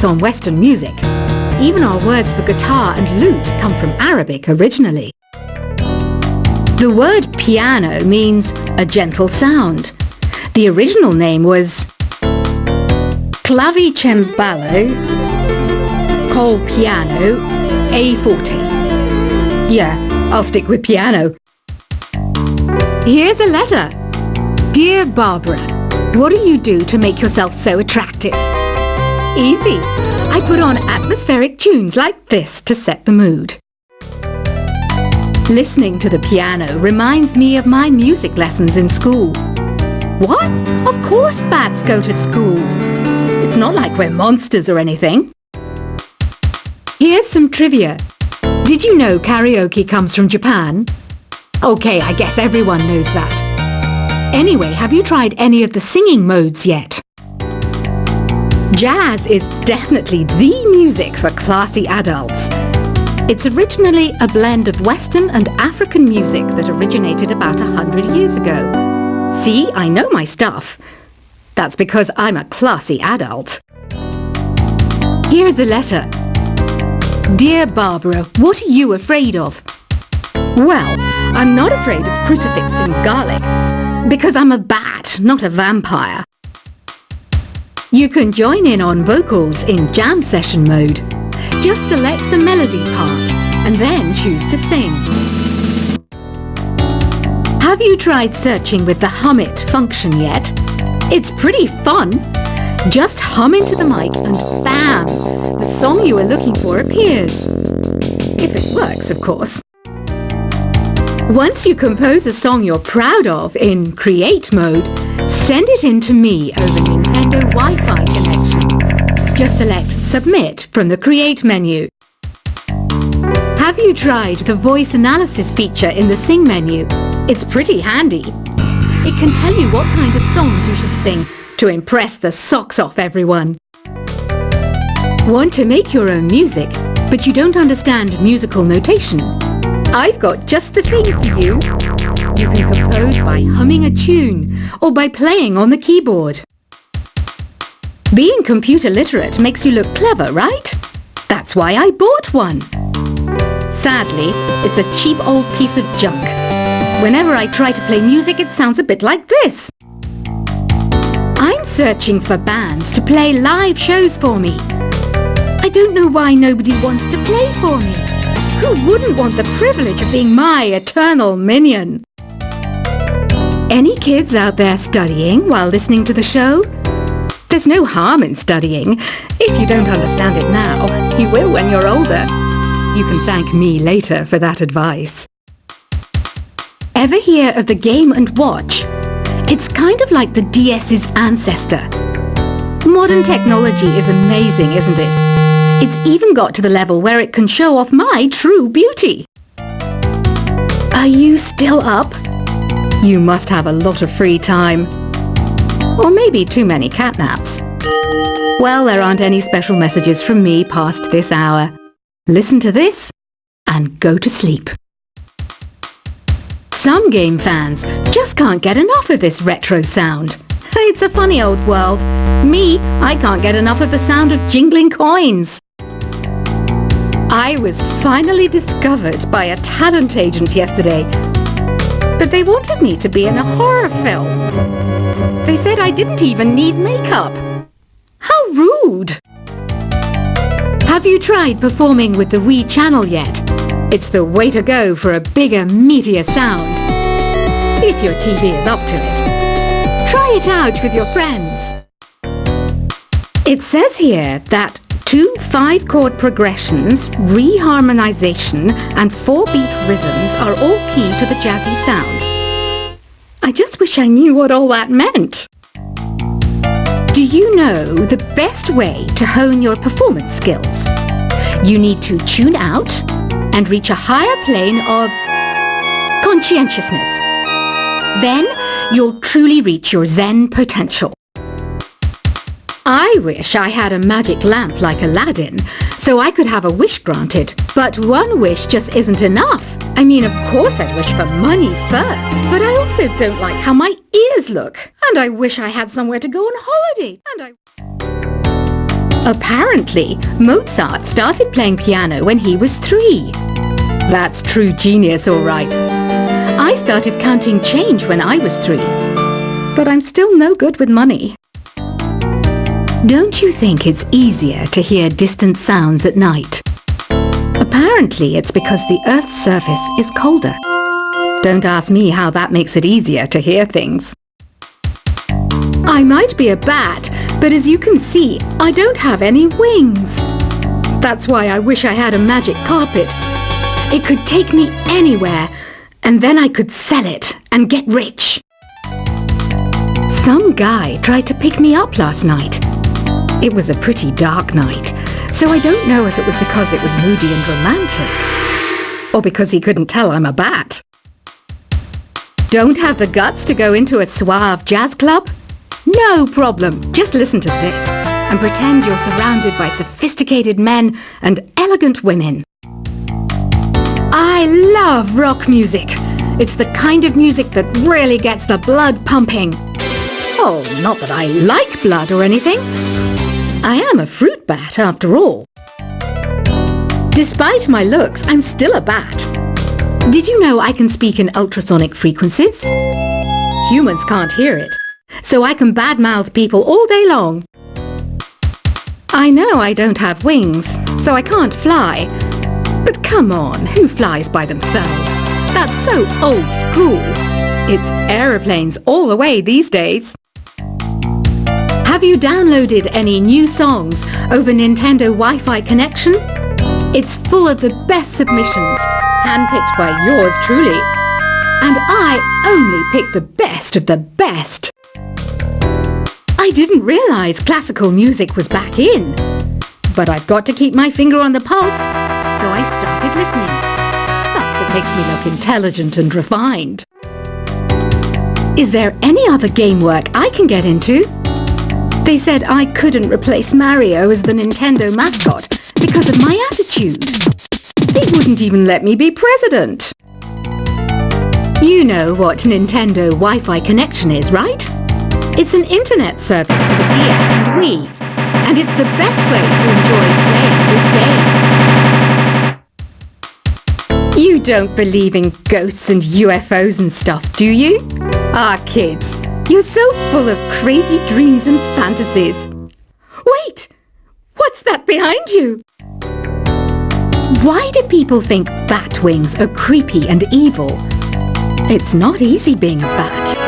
on Western music. Even our words for guitar and lute come from Arabic originally. The word piano means a gentle sound. The original name was clavicembalo col piano a forte. Yeah, I'll stick with piano. Here's a letter. Dear Barbara, what do you do to make yourself so attractive? Easy. I put on atmospheric tunes like this to set the mood. Listening to the piano reminds me of my music lessons in school. What? Of course bats go to school. It's not like we're monsters or anything. Here's some trivia. Did you know karaoke comes from Japan? Okay, I guess everyone knows that. Anyway, have you tried any of the singing modes yet? Jazz is definitely the music for classy adults. It's originally a blend of Western and African music that originated about 100 years ago. See, I know my stuff. That's because I'm a classy adult. Here's a letter. Dear Barbara, what are you afraid of? Well, I'm not afraid of crucifix and garlic, because I'm a bat, not a vampire. You can join in on vocals in jam session mode. Just select the melody part and then choose to sing. Have you tried searching with the Hum It function yet? It's pretty fun. Just hum into the mic and bam! The song you are looking for appears. If it works, of course. Once you compose a song you're proud of in Create mode, send it in to me over Nintendo Wi-Fi connection. Just select Submit from the Create menu. Have you tried the voice analysis feature in the Sing menu? It's pretty handy. It can tell you what kind of songs you should sing to impress the socks off everyone. Want to make your own music, but you don't understand musical notation? I've got just the thing for you. You can compose by humming a tune or by playing on the keyboard. Being computer literate makes you look clever, right? That's why I bought one. Sadly, it's a cheap old piece of junk. Whenever I try to play music, it sounds a bit like this. I'm searching for bands to play live shows for me. I don't know why nobody wants to play for me. Who wouldn't want the privilege of being my eternal minion? Any kids out there studying while listening to the show? There's no harm in studying. If you don't understand it now, you will when you're older. You can thank me later for that advice. Ever hear of the Game & Watch? It's kind of like the DS's ancestor. Modern technology is amazing, isn't it? It's even got to the level where it can show off my true beauty. Are you still up? You must have a lot of free time. Or maybe too many catnaps. Well, there aren't any special messages from me past this hour. Listen to this and go to sleep. Some game fans just can't get enough of this retro sound. It's a funny old world. Me, I can't get enough of the sound of jingling coins. I was finally discovered by a talent agent yesterday, but they wanted me to be in a horror film. They said I didn't even need makeup. How rude! Have you tried performing with the Wii channel yet? It's the way to go for a bigger, meatier sound. If your TV is up to it. Try it out with your friends. It says here that 2 5-chord progressions, reharmonization, and 4-beat rhythms are all key to the jazzy sound. I just wish I knew what all that meant. Do you know the best way to hone your performance skills? You need to tune out and reach a higher plane of conscientiousness. Then you'll truly reach your Zen potential. I wish I had a magic lamp like Aladdin, so I could have a wish granted. But one wish just isn't enough. I mean, of course I'd wish for money first, but I also don't like how my ears look. And I wish I had somewhere to go on holiday. Apparently, Mozart started playing piano when he was 3. That's true genius, all right. I started counting change when I was 3. But I'm still no good with money. Don't you think it's easier to hear distant sounds at night? Apparently, it's because the Earth's surface is colder. Don't ask me how that makes it easier to hear things. I might be a bat, but as you can see, I don't have any wings. That's why I wish I had a magic carpet. It could take me anywhere, and then I could sell it and get rich. Some guy tried to pick me up last night. It was a pretty dark night, so I don't know if it was because it was moody and romantic, or because he couldn't tell I'm a bat. Don't have the guts to go into a suave jazz club? No problem. Just listen to this and pretend you're surrounded by sophisticated men and elegant women. I love rock music. It's the kind of music that really gets the blood pumping. Oh, not that I like blood or anything. I am a fruit bat after all. Despite my looks, I'm still a bat. Did you know I can speak in ultrasonic frequencies? Humans can't hear it, so I can badmouth people all day long. I know I don't have wings, so I can't fly. But come on, who flies by themselves? That's so old school. It's aeroplanes all the way these days. Have you downloaded any new songs over Nintendo Wi-Fi connection? It's full of the best submissions, handpicked by yours truly. And I only pick the best of the best. I didn't realize classical music was back in. But I've got to keep my finger on the pulse, so I started listening. Plus, it makes me look intelligent and refined. Is there any other game work I can get into? They said I couldn't replace Mario as the Nintendo mascot because of my attitude. They wouldn't even let me be president. You know what Nintendo Wi-Fi connection is, right? It's an internet service for the DS and Wii, and it's the best way to enjoy playing this game. You don't believe in ghosts and UFOs and stuff, do you? Ah, kids, you're so full of crazy dreams and fantasies. Wait! What's that behind you? Why do people think bat wings are creepy and evil? It's not easy being a bat.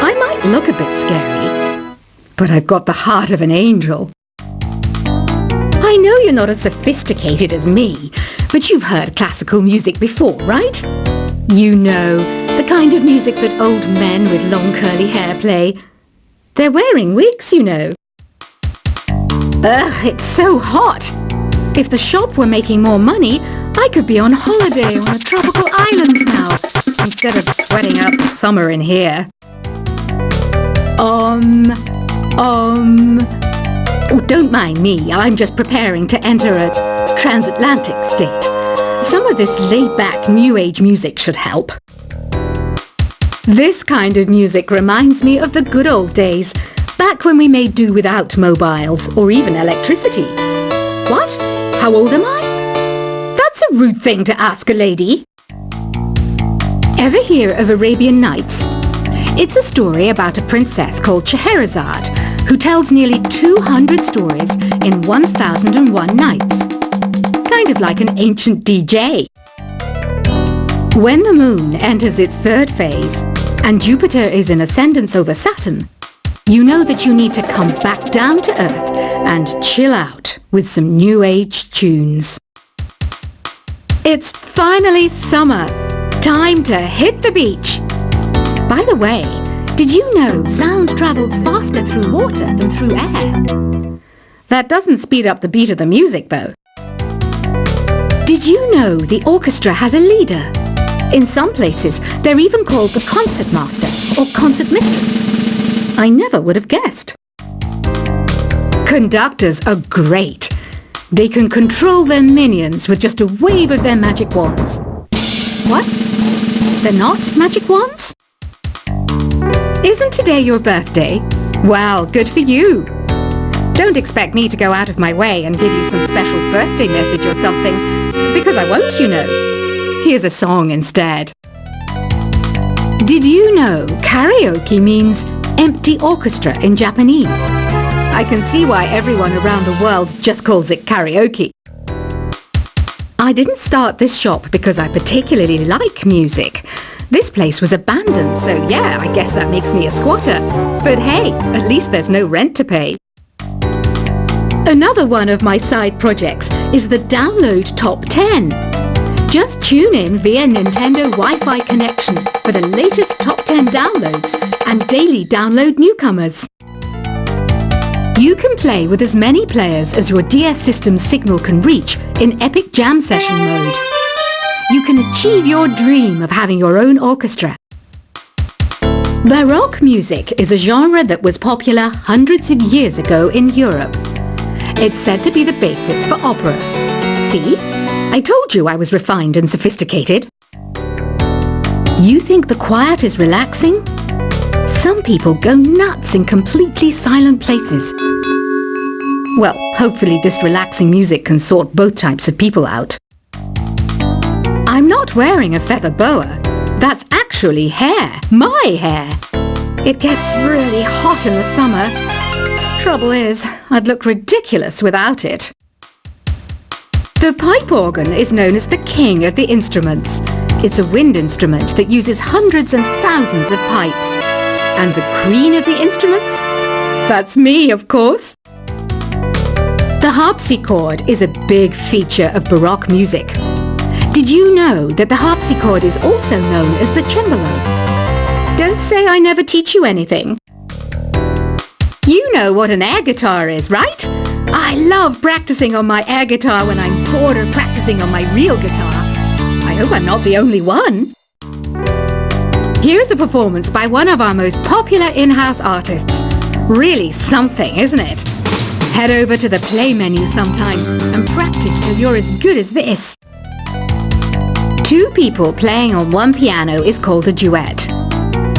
I might look a bit scary, but I've got the heart of an angel. I know you're not as sophisticated as me, but you've heard classical music before, right? You know, the kind of music that old men with long curly hair play. They're wearing wigs, you know. Ugh, it's so hot. If the shop were making more money, I could be on holiday on a tropical island now, instead of sweating out the summer in here. Oh, don't mind me. I'm just preparing to enter a transatlantic state. Some of this laid-back New Age music should help. This kind of music reminds me of the good old days, back when we made do without mobiles or even electricity. What? How old am I? That's a rude thing to ask a lady. Ever hear of Arabian Nights? It's a story about a princess called Scheherazade, who tells nearly 200 stories in 1001 nights. Kind of like an ancient DJ. When the moon enters its third phase, and Jupiter is in ascendance over Saturn, you know that you need to come back down to Earth and chill out with some New Age tunes. It's finally summer. Time to hit the beach. By the way, did you know sound travels faster through water than through air? That doesn't speed up the beat of the music, though. Did you know the orchestra has a leader? In some places, they're even called the concert master or concert mistress. I never would have guessed. Conductors are great. They can control their minions with just a wave of their magic wands. What? They're not magic wands? Isn't today your birthday? Well, good for you. Don't expect me to go out of my way and give you some special birthday message or something, because I won't, you know. Here's a song instead. Did you know karaoke means empty orchestra in Japanese? I can see why everyone around the world just calls it karaoke. I didn't start this shop because I particularly like music. This place was abandoned, so yeah, I guess that makes me a squatter. But hey, at least there's no rent to pay. Another one of my side projects is the Download Top 10. Just tune in via Nintendo Wi-Fi connection for the latest Top 10 downloads and daily download newcomers. You can play with as many players as your DS system's signal can reach in Epic Jam Session mode. You can achieve your dream of having your own orchestra. Baroque music is a genre that was popular hundreds of years ago in Europe. It's said to be the basis for opera. See? I told you I was refined and sophisticated. You think the quiet is relaxing? Some people go nuts in completely silent places. Well, hopefully this relaxing music can sort both types of people out. I'm not wearing a feather boa. That's actually hair. My hair. It gets really hot in the summer. Trouble is, I'd look ridiculous without it. The pipe organ is known as the king of the instruments. It's a wind instrument that uses hundreds and thousands of pipes. And the queen of the instruments? That's me, of course. The harpsichord is a big feature of Baroque music. Did you know that the harpsichord is also known as the cembalo? Don't say I never teach you anything. You know what an air guitar is, right? I love practicing on my air guitar when I'm bored of practicing on my real guitar. I hope I'm not the only one. Here's a performance by one of our most popular in-house artists. Really something, isn't it? Head over to the play menu sometime and practice till you're as good as this. Two people playing on one piano is called a duet.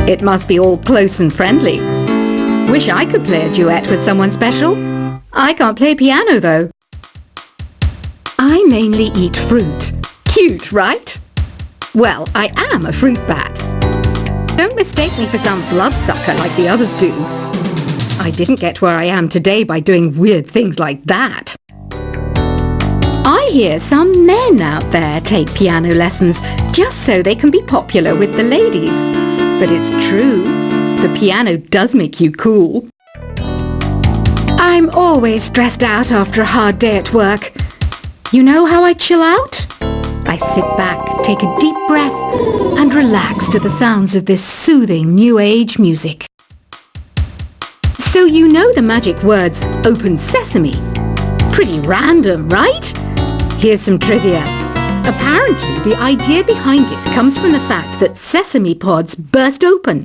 It must be all close and friendly. Wish I could play a duet with someone special. I can't play piano though. I mainly eat fruit. Cute, right? Well, I am a fruit bat. Don't mistake me for some bloodsucker like the others do. I didn't get where I am today by doing weird things like that. I hear some men out there take piano lessons just so they can be popular with the ladies. But it's true, the piano does make you cool. I'm always stressed out after a hard day at work. You know how I chill out? I sit back, take a deep breath, and relax to the sounds of this soothing new age music. So you know the magic words "Open Sesame"? Pretty random, right? Here's some trivia. Apparently, the idea behind it comes from the fact that sesame pods burst open.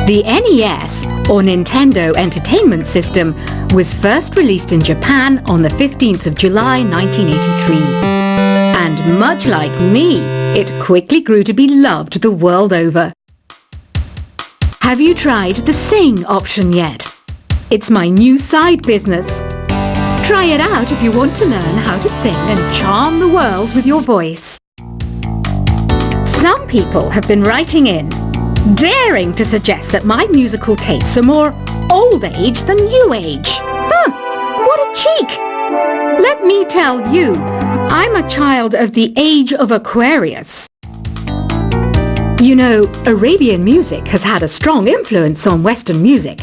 The NES, or Nintendo Entertainment System, was first released in Japan on the 15th of July 1983. And much like me, it quickly grew to be loved the world over. Have you tried the Sing option yet? It's my new side business. Try it out if you want to learn how to sing and charm the world with your voice. Some people have been writing in, daring to suggest that my musical tastes are more old age than new age. Huh, what a cheek! Let me tell you, I'm a child of the age of Aquarius. You know, Arabian music has had a strong influence on Western music.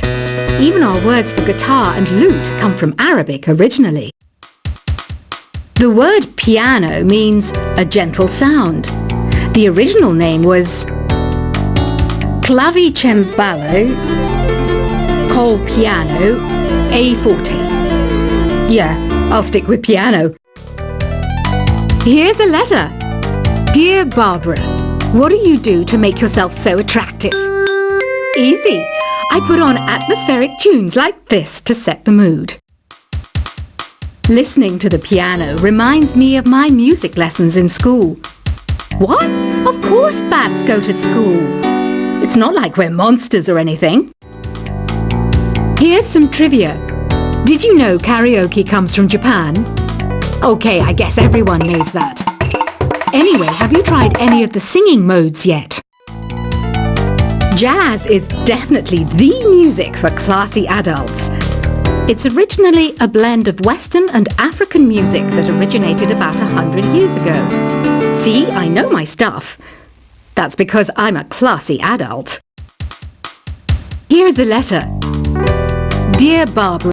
Even our words for guitar and lute come from Arabic originally. The word piano means a gentle sound. The original name was clavicembalo col piano a forte. Yeah, I'll stick with piano. Here's a letter. Dear Barbara, what do you do to make yourself so attractive? Easy. I put on atmospheric tunes like this to set the mood. Listening to the piano reminds me of my music lessons in school. What? Of course bats go to school. It's not like we're monsters or anything. Here's some trivia. Did you know karaoke comes from Japan? Okay, I guess everyone knows that. Anyway, have you tried any of the singing modes yet? Jazz is definitely the music for classy adults. It's originally a blend of Western and African music that originated about 100 years ago. See, I know my stuff. That's because I'm a classy adult. Here's a letter. Dear Barbara,